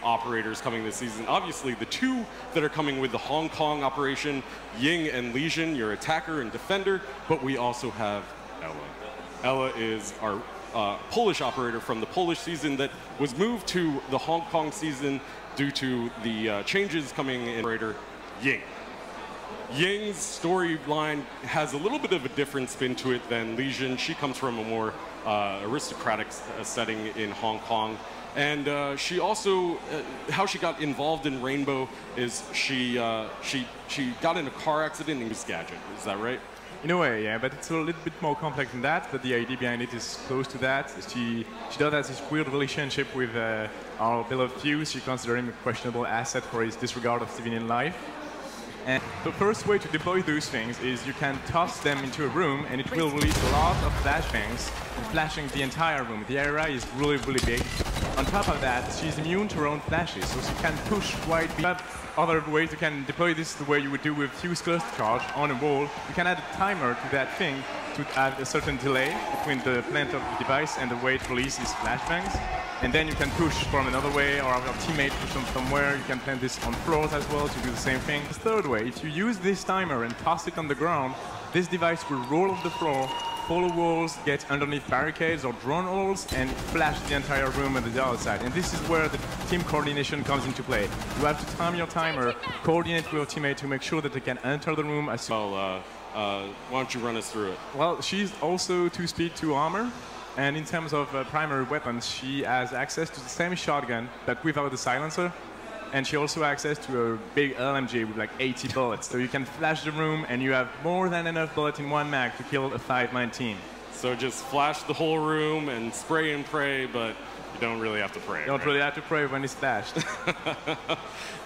operators coming this season. Obviously, the two that are coming with the Hong Kong operation, Ying and Legion, your attacker and defender, but we also have Ella. Ella is our Polish operator from the Polish season that was moved to the Hong Kong season due to the changes coming in operator Ying. Ying's storyline has a little bit of a different spin to it than Legion. She comes from a more aristocratic setting in Hong Kong. And she also, how she got involved in Rainbow is she got in a car accident and used Gadget. Is that right? In a way, yeah, but it's a little bit more complex than that, but the idea behind it is close to that. She does have this weird relationship with our beloved Fuse. She considers him a questionable asset for his disregard of civilian life. And the first way to deploy those things is you can toss them into a room and it will release a lot of flashbangs, flashing the entire room. The area is really, really big. On top of that, she's immune to her own flashes, so she can push quite big. Other ways you can deploy this the way you would do with Fuse cluster charge on a wall. You can add a timer to that thing to add a certain delay between the plant of the device and the way it releases flashbangs. And then you can push from another way, or have your teammate push from somewhere. You can plant this on floors as well to do the same thing. The third way, if you use this timer and toss it on the ground, this device will roll off the floor, follow walls, get underneath barricades or drone holes, and flash the entire room on the other side. And this is where the team coordination comes into play. You have to time your timer, coordinate with your teammate to make sure that they can enter the room as soon. Well, why don't you run us through it? Well, she's also 2 speed, 2 armor. And in terms of primary weapons, she has access to the same shotgun, but without the silencer. And she also has access to a big LMG with like 80 bullets. So you can flash the room, and you have more than enough bullets in one mag to kill a 5-man team. So just flash the whole room and spray and pray, but you don't really have to pray. You don't really have to pray when it's flashed.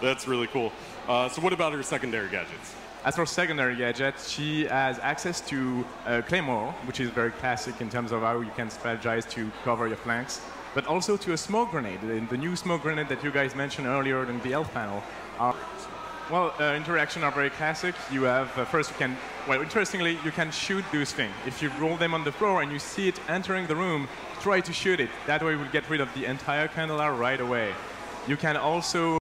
That's really cool. So what about her secondary gadgets? As for secondary gadgets, she has access to Claymore, which is very classic in terms of how you can strategize to cover your flanks, but also to a smoke grenade. The new smoke grenade that you guys mentioned earlier in the elf panel. Interaction are very classic. You have, first you can, well, interestingly, you can shoot those things. If you roll them on the floor and you see it entering the room, try to shoot it. That way we'll get rid of the entire candela right away. You can also